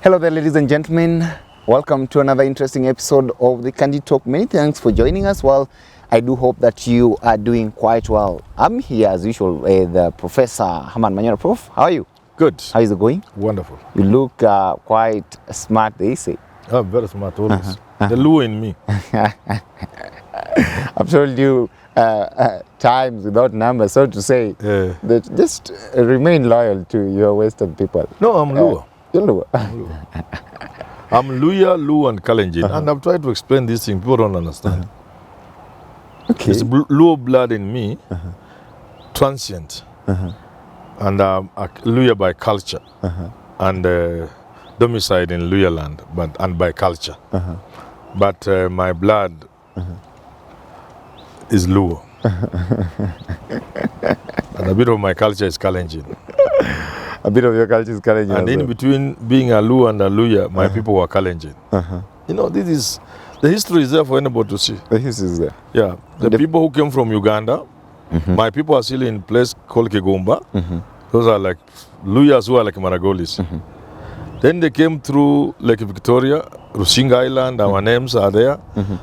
Hello there, ladies and gentlemen. Welcome to another interesting episode of the Candy Talk. Many thanks for joining us. Well, I do hope that you are doing quite well. I'm here as usual with Professor Herman Manyora. Prof, how are you? Good. How is it going? Wonderful. You look quite smart, they say. I'm very smart always. The Luo in me. I've told you times without numbers, so to say, that just remain loyal to your Western people. No, I'm Luo. You're Luo. I'm Luya, Luo, and Kalenjin. And I've tried to explain this thing. People don't understand. Okay. There's Luo blood in me, transient. And Luya by culture. And domiciled in Luya land, and by culture. But my blood is Luo. And a bit of my culture is Kalenjin. A bit of your culture is Kalenjin. And in between being a Luo and a Luya, my people were Kalenjin. You know, the history is there for anybody to see. The history is there. Yeah. The people who came from Uganda, my people are still in a place called Kegumba. Those are like Luyas who are like Maragolis. Then they came through Lake Victoria, Rusinga Island, our names are there.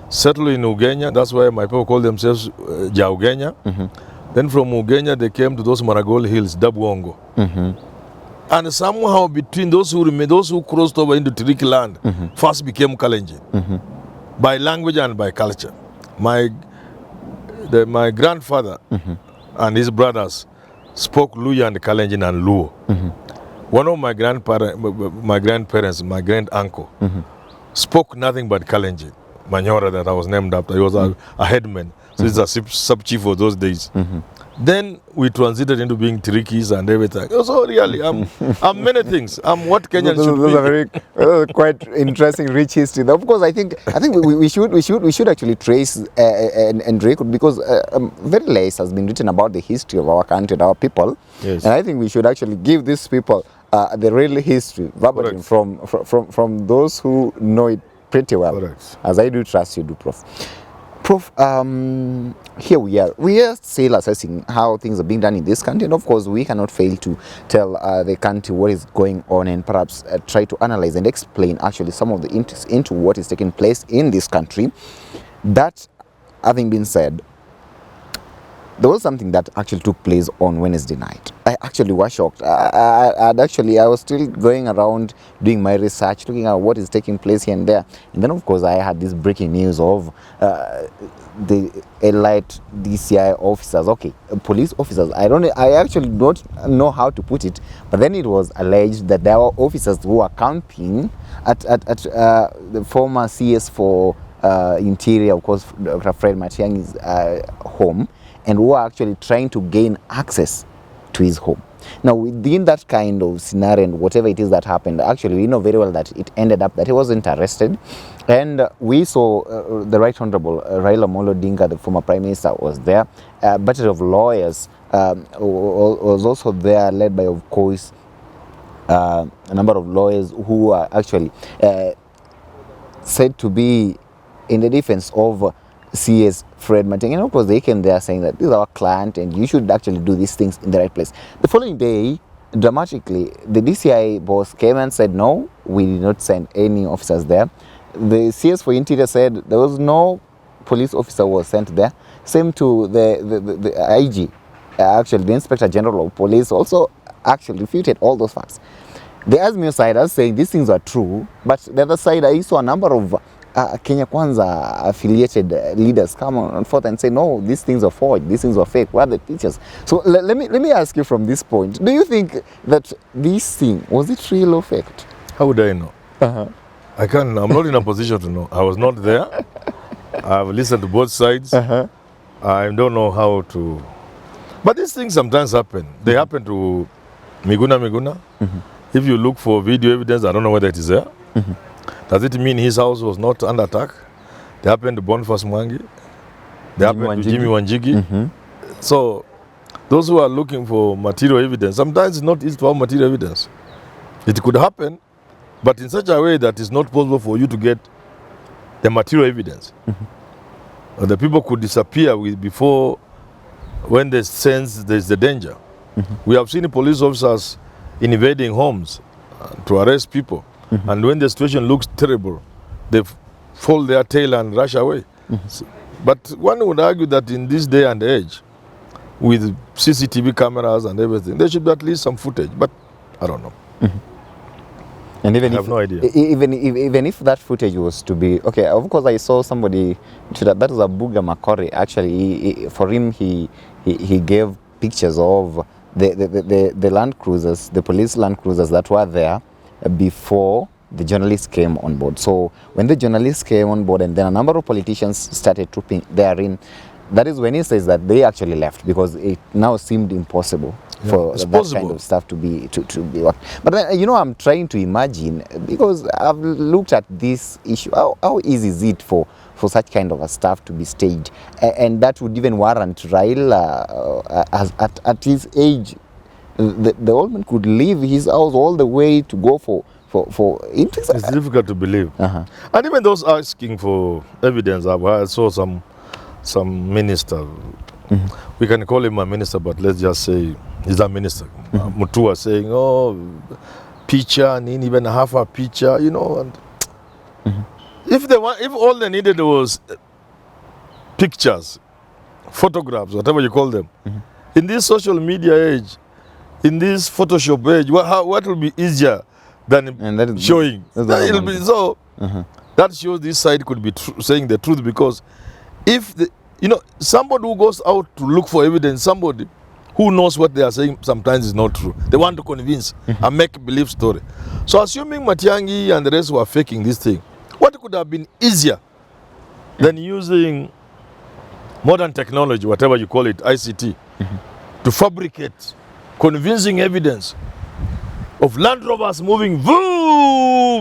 Settled in Ugenya, that's why my people call themselves Jaugenya. Then from Ugenya they came to those Maragol hills, Dabwongo. And somehow between those who crossed over into Tiriki land, first became Kalenjin. By language and by culture. My grandfather and his brothers spoke Luya and Kalenjin and Luo. One of my grandparents, my grand uncle, spoke nothing but Kalenjin. Manyora, that I was named after. He was a headman. So he's a sub-chief of those days. Then we transited into being Tirikis and everything. So really, I'm many things. I'm what Kenyans should be. Those are very quite interesting, rich history. Of course, I think we should actually trace and record, because very less has been written about the history of our country and our people. Yes. And I think we should actually give these people the real history, verbatim, from those who know it pretty well. Correct. As I do trust you do, Prof. Prof, here we are. We are still assessing how things are being done in this country, and of course we cannot fail to tell the country what is going on, and perhaps try to analyze and explain actually some of the interests into what is taking place in this country. That having been said, there was something that actually took place on Wednesday night. I actually was shocked. I was still going around doing my research, looking at what is taking place here and there. And then, of course, I had this breaking news of the elite DCI officers, police officers. I actually don't know how to put it, but then it was alleged that there were officers who were camping at the former CS for Interior, of course, Dr. Fred Matiang'i's home, and who are actually trying to gain access to his home. Now, within that kind of scenario and whatever it is that happened, actually we know very well that it ended up that he wasn't arrested. And we saw the Right Honorable Raila Odinga, the former Prime Minister, was there. A battery of lawyers was also there, led by, of course, a number of lawyers who are actually said to be in the defense of CS Fred Matiang'i. And of course they came there saying that this is our client and you should actually do these things in the right place. The following day, dramatically, the DCI boss came and said, no, we did not send any officers there. The CS for Interior said there was no police officer who was sent there. Same to the IG, actually the Inspector General of Police also actually refuted all those facts. The Azimio side is saying these things are true, but the other side, I saw a number of Kenya Kwanza affiliated leaders come on forth and say, no, these things are forged, these things are fake. What are the teachers? So let me ask you from this point, do you think that this thing, was it real or fake? How would I know? I'm not in a position to know. I was not there. I've listened to both sides. I don't know how to. But these things sometimes happen. They happen to Miguna. If you look for video evidence, I don't know whether it is there. Does it mean his house was not under attack? They happened to Boniface Mwangi. They happened to Jimmy Wanjigi. So those who are looking for material evidence, sometimes it's not easy to have material evidence. It could happen, but in such a way that it's not possible for you to get the material evidence. The people could disappear before, when they sense there's the danger. We have seen police officers invading homes to arrest people. And when the situation looks terrible, they fold their tail and rush away. So, but one would argue that in this day and age, with CCTV cameras and everything, there should be at least some footage. But I don't know. And even I have no idea. Even if that footage was to be okay, of course I saw somebody that was a Buga Makori. Actually, for him, he gave pictures of the Land Cruisers, the police Land Cruisers that were there before the journalists came on board. So when the journalists came on board, and then a number of politicians started trooping therein, that is when he says that they actually left, because it now seemed impossible for that kind of stuff to be worked. But then, I'm trying to imagine, because I've looked at this issue, how easy is it for such kind of a stuff to be staged, and that would even warrant Raila at his age. The old man could leave his house all the way to go for it's difficult to believe. And even those asking for evidence, I saw some minister, we can call him a minister, but let's just say he's a minister, Mutua, saying, picture, and even half a picture, and if all they needed was pictures, photographs, whatever you call them, in this social media age, in this Photoshop age, what will be easier than showing? It'll be so. That shows this side could be saying the truth, because if somebody who goes out to look for evidence, somebody who knows what they are saying sometimes is not true. They want to convince a make-believe story. So assuming Matiang'i and the rest were faking this thing, what could have been easier than using modern technology, whatever you call it, ICT, to fabricate convincing evidence of Land Rovers moving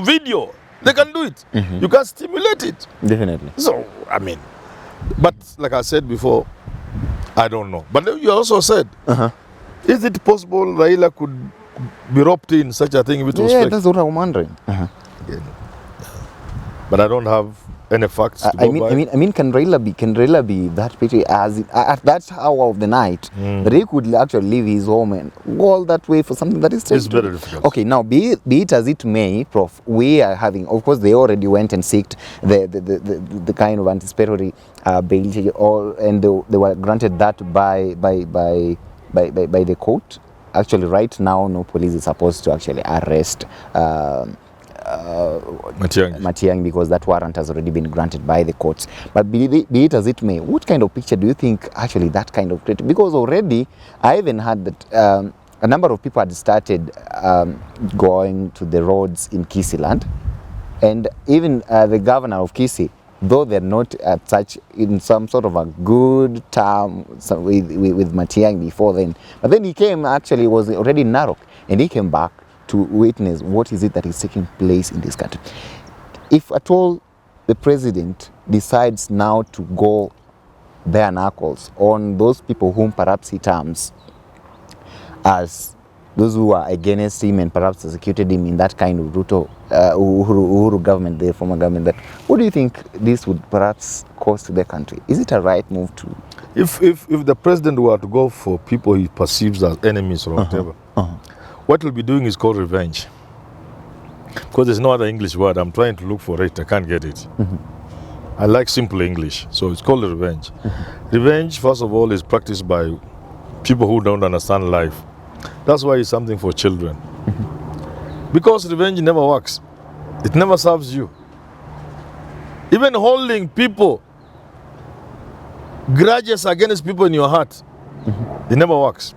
video? They can do it. You can stimulate it. Definitely. So, but like I said before, I don't know. But you also said, is it possible Raila could be roped in such a thing if it was fake? That's what I'm wondering. Again. But I don't have any facts to I mean, can Raila be that petty as at that hour of the night that he could actually leave his home and go all that way for something that is it's very difficult. Okay, now be it as it may, Prof, we are having, of course, they already went and sought the kind of anticipatory bail, and they were granted that by the court. Actually, right now, no police is supposed to actually arrest Matiang'i, because that warrant has already been granted by the courts. But be it as it may, what kind of picture do you think actually that kind of created? Because already I even heard that a number of people had started going to the roads in Kisii land, and even the governor of Kisii, though they're not at such in some sort of a good term with Matiang'i before then, but then he came, actually was already in Narok, and he came back to witness what is it that is taking place in this country. If at all the president decides now to go bare knuckles on those people whom perhaps he terms as those who are against him and perhaps executed him in that kind of Ruto, Uhuru government, the former government, that what do you think this would perhaps cost to the country? Is it a right move to? If the president were to go for people he perceives as enemies or whatever, what we'll be doing is called revenge. Because there's no other English word. I'm trying to look for it. I can't get it. I like simple English. So it's called revenge. Revenge, first of all, is practiced by people who don't understand life. That's why it's something for children. Because revenge never works. It never serves you. Even holding people, grudges against people in your heart, it never works.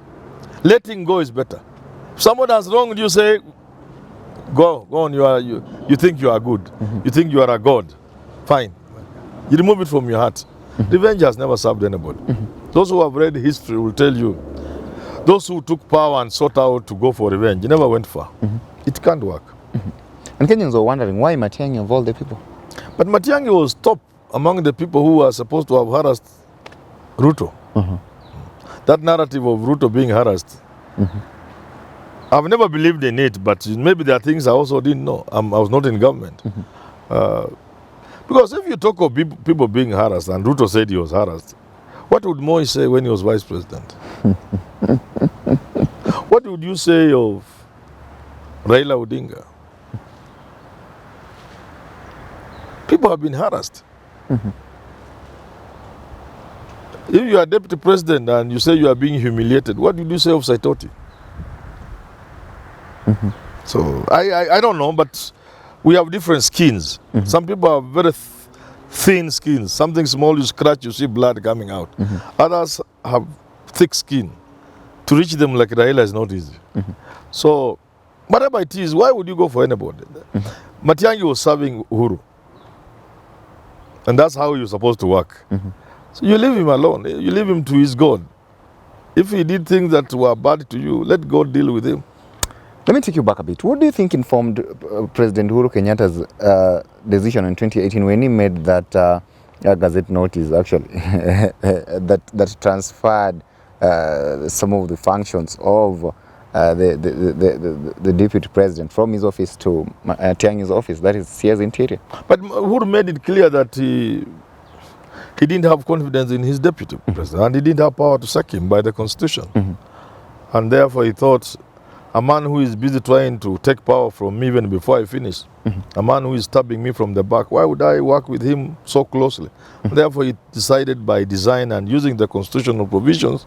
Letting go is better. Someone has wronged you, say, go on, you think you are good. You think you are a god. Fine. You remove it from your heart. Revenge has never served anybody. Those who have read history will tell you, those who took power and sought out to go for revenge, never went far. It can't work. And Kenyans were wondering why Matiang'i of all the people. But Matiang'i was top among the people who were supposed to have harassed Ruto. That narrative of Ruto being harassed, I've never believed in it, but maybe there are things I also didn't know. I was not in government. Because if you talk of people being harassed, and Ruto said he was harassed, what would Moi say when he was vice president? What would you say of Raila Odinga? People have been harassed. If you are deputy president and you say you are being humiliated, what did you say of Saitoti? So I don't know, but we have different skins. Some people have very thin skins. Something small you scratch, you see blood coming out. Others have thick skin. To reach them like Raila is not easy. So whatever it is, why would you go for anybody? Matiang'i was serving Uhuru. And that's how you're supposed to work. So you leave him alone. You leave him to his God. If he did things that were bad to you, let God deal with him. Let me take you back a bit. What do you think informed President Uhuru Kenyattas' decision in 2018 when he made that Gazette notice, actually, that transferred some of the functions of the deputy president from his office to Tiang'i's office, that is CS Interior? But Uhuru made it clear that he didn't have confidence in his deputy president, and he didn't have power to sack him by the constitution. And therefore he thought, a man who is busy trying to take power from me even before I finish, a man who is stabbing me from the back, why would I work with him so closely? Therefore he decided by design and using the constitutional provisions,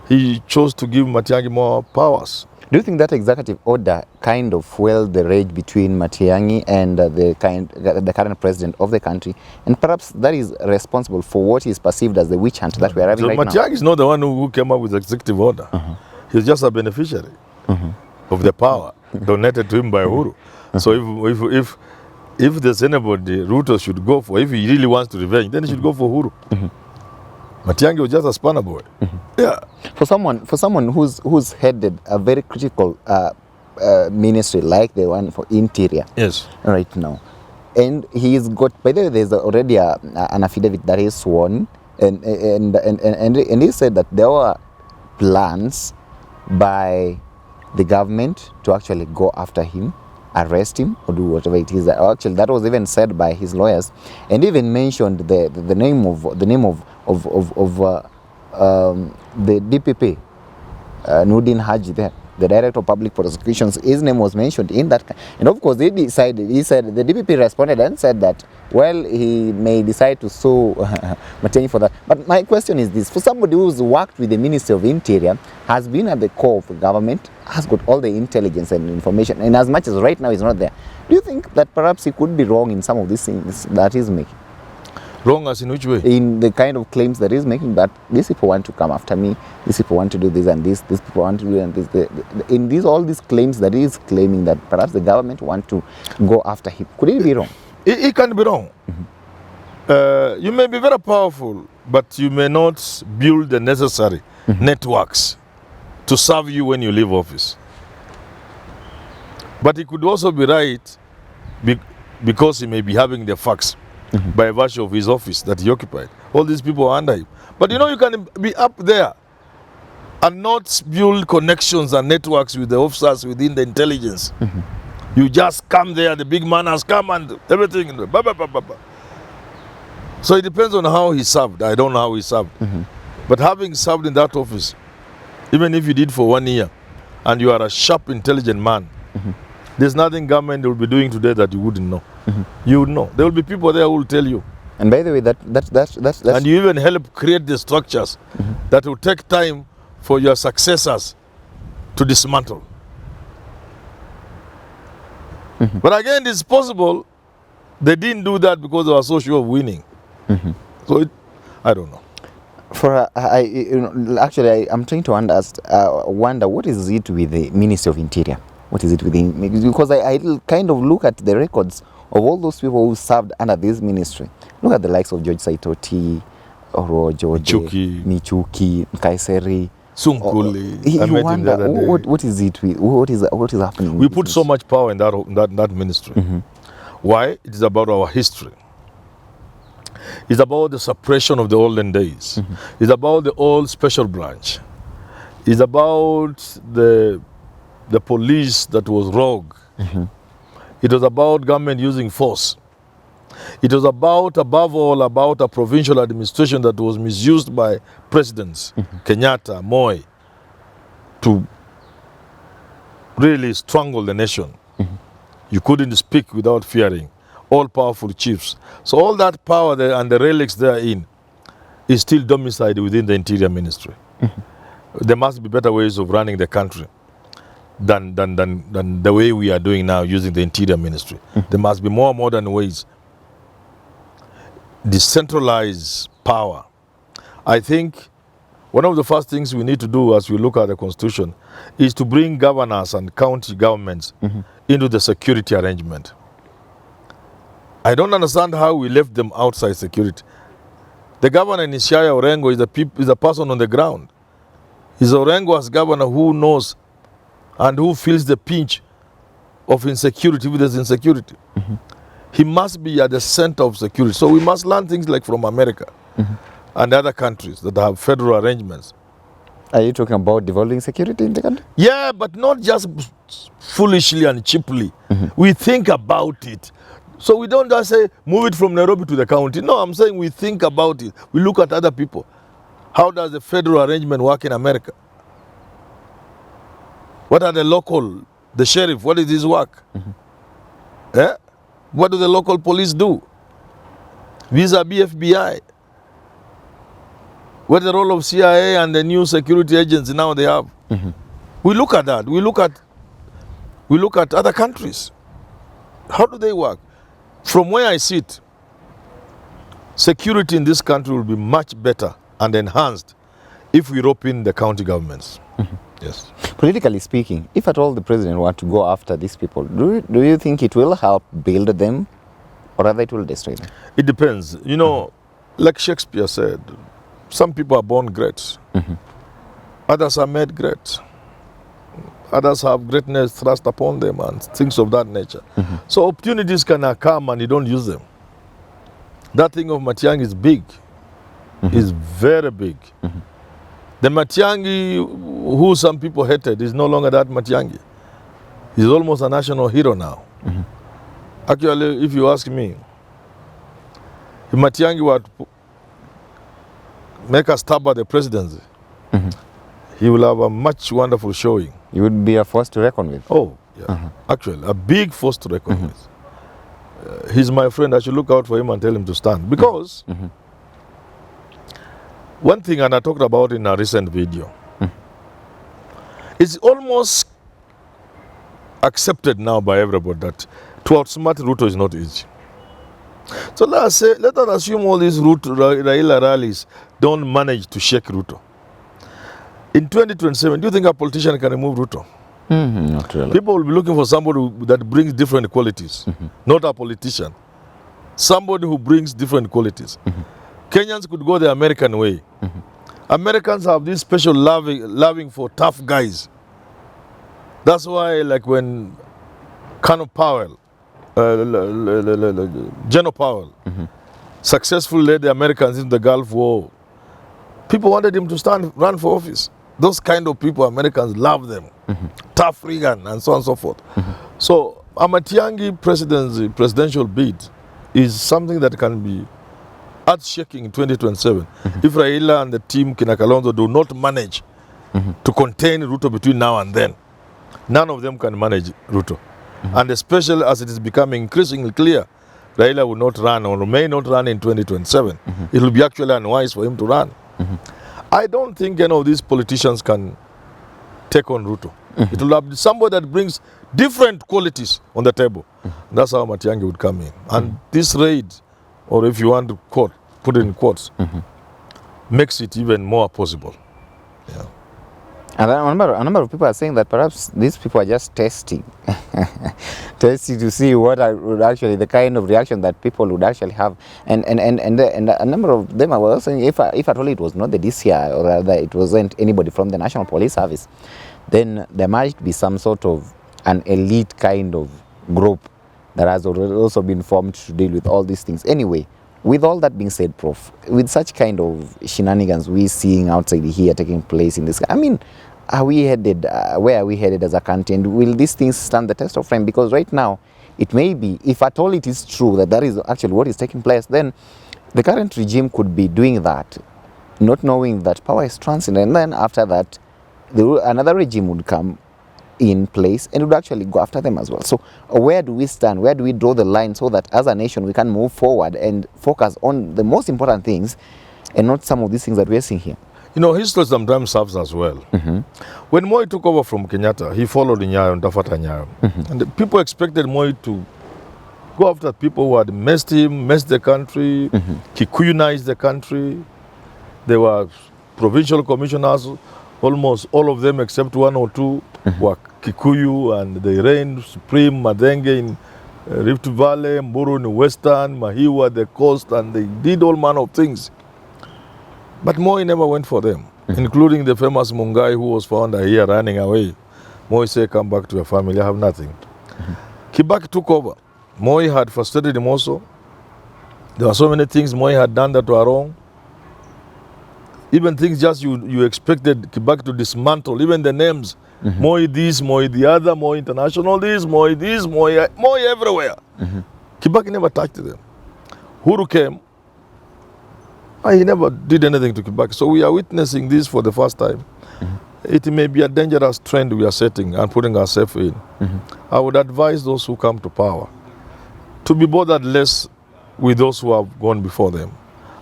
he chose to give Matiang'i more powers. Do you think that executive order kind of fueled the rage between Matiang'i and the current president of the country, and perhaps that is responsible for what is perceived as the witch hunt that we are having right now? Matiang'i is not the one who came up with the executive order. He's just a beneficiary of the power donated to him by Uhuru. So if there's anybody Ruto should go for, if he really wants to revenge, then he should go for Uhuru. Matiang'i was just a spanner boy. Yeah. For someone who's headed a very critical ministry like the one for Interior, Yes. right now, and he's got, by the way, there's already an affidavit that is sworn, and he said that there were plans by the government to actually go after him, arrest him, or do whatever it is. Actually, that was even said by his lawyers, and even mentioned the name of the DPP, Nudin Haji there, the Director of Public Prosecutions. His name was mentioned in that, and of course he said the DPP responded and said that, well, he may decide to sue Matiang'i for that. But my question is this: for somebody who's worked with the Ministry of Interior, has been at the core of the government, has got all the intelligence and information, and as much as right now he's not there, do you think that perhaps he could be wrong in some of these things that he's making? Wrong as in which way? In the kind of claims that he's making, that these people want to come after me, these people want to do this and this, these people want to do and this. All these claims that he's claiming that perhaps the government want to go after him, could he be wrong? He can be wrong. You may be very powerful, but you may not build the necessary networks to serve you when you leave office. But he could also be right because he may be having the facts by virtue of his office that he occupied. All these people are under him. But you know, you can be up there and not build connections and networks with the officers within the intelligence. You just come there, the big man has come and everything. So it depends on how he served. I don't know how he served. But having served in that office, even if you did for 1 year, and you are a sharp, intelligent man, there's nothing government will be doing today that you wouldn't know. You would know. There will be people there who will tell you. And by the way, that's and you even help create the structures that will take time for your successors to dismantle. But again, it's possible they didn't do that because they were so sure of winning. So I don't know. Actually, I'm trying to wonder what is it with the Ministry of Interior? What is it with him? Because I kind of look at the records of all those people who served under this ministry. Look at the likes of George Saitoti, Oro George, Michuki, Kaiseri, Sunkuli. You wonder what is it with, what is happening? We put so much power in that ministry. Why? It is about our history. It's about the suppression of the olden days. It's about the old special branch. It's about the police that was rogue. It was about government using force. It was about, above all, about a provincial administration that was misused by presidents, Kenyatta, Moi, to really strangle the nation. You couldn't speak without fearing all-powerful chiefs. So all that power there and the relics therein is still domiciled within the Interior Ministry. There must be better ways of running the country than the way we are doing now using the Interior Ministry. There must be more modern ways. Decentralize power. I think one of the first things we need to do as we look at the Constitution is to bring governors and county governments into the security arrangement. I don't understand how we left them outside security. The governor in Ishaya Orengo is a person on the ground. He's Orengo as governor who knows and who feels the pinch of insecurity if there's insecurity. He must be at the center of security. So we must learn things like from America and other countries that have federal arrangements. Are you talking about devolving security in the country? Yeah, but not just foolishly and cheaply. We think about it. So we don't just say, move it from Nairobi to the county. No, I'm saying we think about it. We look at other people. How does the federal arrangement work in America? What are the sheriff, what is his work? Eh? What do the local police do? Vis-a-vis FBI. What is the role of CIA and the new security agency now they have? We look at that. We look at other countries. How do they work? From where I sit, security in this country will be much better and enhanced if we rope in the county governments. Yes. Politically speaking, if at all the president were to go after these people, do you think it will help build them or rather it will destroy them? It depends. You know, like Shakespeare said, some people are born great. Others are made great. Others have greatness thrust upon them and things of that nature. So opportunities can come and you don't use them. That thing of Matiang'i is big. Is very big. The Matiang'i who some people hated is no longer that Matiang'i. He's almost a national hero now. Actually, if you ask me, if Matiang'i were to make a stab at the presidency, he will have a much wonderful showing. You would be a force to reckon with. Oh, yeah. Actually, a big force to reckon with. He's my friend. I should look out for him and tell him to stand. Because one thing, and I talked about in a recent video, it's almost accepted now by everybody that to outsmart Ruto is not easy. So let us assume all these Raila rallies don't manage to shake Ruto. In 2027, do you think a politician can remove Ruto? Not really. People will be looking for somebody that brings different qualities, not a politician. Somebody who brings different qualities. Kenyans could go the American way. Americans have this special loving for tough guys. That's why, like when Colonel Powell, General Powell, successfully led the Americans into the Gulf War, people wanted him to run for office. Those kind of people, Americans love them. Tough Reagan and so on and so forth. So a Matiang'i presidential bid is something that can be earth-shaking in 2027 if Raila and the team Kinakalonzo do not manage to contain Ruto between now and then. None of them can manage Ruto. And especially as it is becoming increasingly clear, Raila will not run or may not run in 2027. It will be actually unwise for him to run. I don't think any of these politicians can take on Ruto. It will have somebody that brings different qualities on the table. That's how Matiang'i would come in. And this raid, or if you want to put it in quotes, makes it even more possible. Yeah. And a number of people are saying that perhaps these people are just testing, testing to see what would actually the kind of reaction that people would actually have, and a number of them are saying if at all it was not the DCI or rather it wasn't anybody from the National Police Service, then there might be some sort of an elite kind of group that has also been formed to deal with all these things. Anyway, with all that being said, Prof, with such kind of shenanigans we're seeing outside here taking place in this, I mean, are we headed, where are we headed as a country, and will these things stand the test of time? Because right now, it may be, if at all it is true that is actually what is taking place, then the current regime could be doing that, not knowing that power is transient, and then after that, another regime would come in place and would actually go after them as well. So where do we stand? Where do we draw the line so that as a nation we can move forward and focus on the most important things and not some of these things that we're seeing here? You know, history sometimes serves as well. When Moi took over from Kenyatta, he followed Nyayo and Tafata Nyayo. And the people expected Moi to go after people who had messed the country, Kikuyunized the country. There were provincial commissioners, almost all of them except one or two were Kikuyu, and they reigned supreme, Madenge in Rift Valley, Mburu in Western, Mahiwa, the coast, and they did all manner of things. But Moi never went for them, including the famous Mungai who was found here running away. Moi said, come back to your family, I have nothing. Kibaki took over. Moi had frustrated him also. There were so many things Moi had done that were wrong. Even things just you expected Kibaki to dismantle, even the names. Moi this, Moi the other, Moi international this, Moi everywhere. Kibaki never touched them. Uhuru came. He never did anything to Kibaki. So we are witnessing this for the first time. It may be a dangerous trend we are setting and putting ourselves in. I would advise those who come to power to be bothered less with those who have gone before them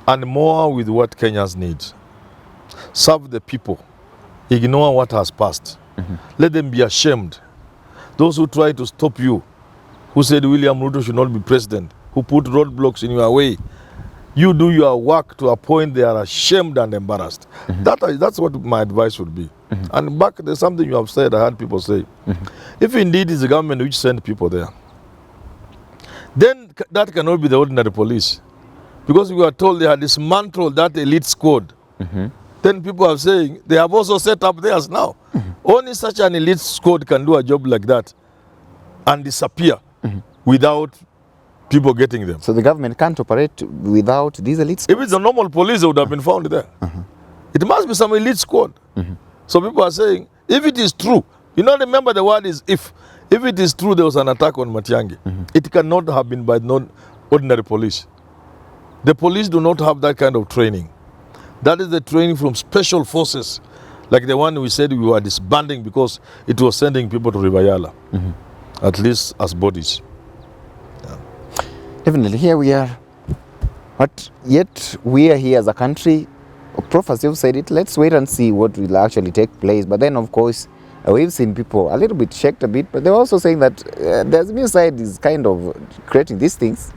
and more with what Kenyans need. Serve the people. Ignore what has passed. Let them be ashamed. Those who try to stop you, who said William Ruto should not be president, who put roadblocks in your way, you do your work to a point they are ashamed and embarrassed. That's what my advice would be. And back, there's something you have said, I heard people say. If indeed it's the government which sent people there, then that cannot be the ordinary police. Because we are told they had dismantled that elite squad. Then people are saying they have also set up theirs now. Only such an elite squad can do a job like that and disappear without people getting them. So the government can't operate without these elites? If it's a normal police, they would have been found there. It must be some elite squad. So people are saying, if it is true, you know, remember the word is if. If it is true there was an attack on Matiang'i, it cannot have been by non-ordinary police. The police do not have that kind of training. That is the training from special forces, like the one we said we were disbanding because it was sending people to River, at least as bodies. Definitely, here we are. But yet we are here as a country. Prof, as you've said it, let's wait and see what will actually take place. But then, of course, we've seen people a little bit shaken a bit, but they're also saying that the Azimio side is kind of creating these things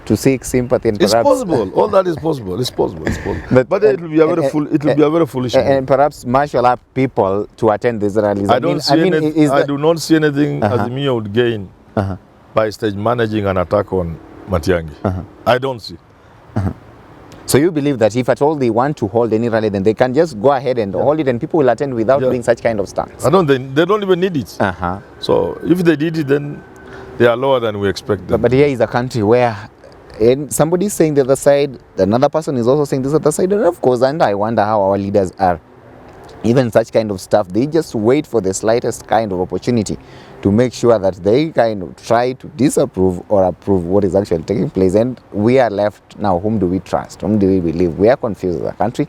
to seek sympathy and it's perhaps... possible. All that is possible. It's possible. It's possible. But it will be a very foolish. And perhaps marshal up people to attend these rallies. I do not see anything Azimio would gain by stage managing an attack on Matiang'i. I don't see. So you believe that if at all they want to hold any rally, then they can just go ahead and hold it and people will attend without doing such kind of stance? They don't even need it. So if they did it, then they are lower than we expect them. But here is a country where somebody is saying the other side, another person is also saying this other side, and of course, and I wonder how our leaders are. Even such kind of stuff, they just wait for the slightest kind of opportunity to make sure that they kind of try to disapprove or approve what is actually taking place. And we are left now, whom do we trust? Whom do we believe? We are confused as a country,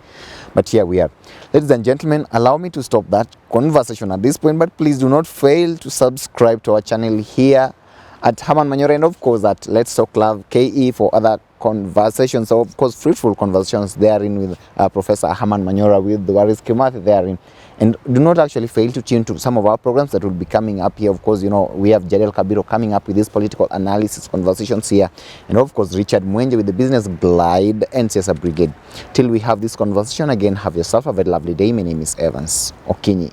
but here we are. Ladies and gentlemen, allow me to stop that conversation at this point, but please do not fail to subscribe to our channel here at Herman Manyora, and of course at Let's Talk Love KE for other conversations, so of course fruitful conversations therein with Professor Herman Manyora, with Waris Kimathi therein. And do not actually fail to tune to some of our programs that will be coming up here. Of course, you know, we have Jadel Kabiro coming up with these political analysis conversations here. And of course, Richard Mwenje with the Business Glide and CSA Brigade. Till we have this conversation again, have yourself a very lovely day. My name is Evans Okinyi.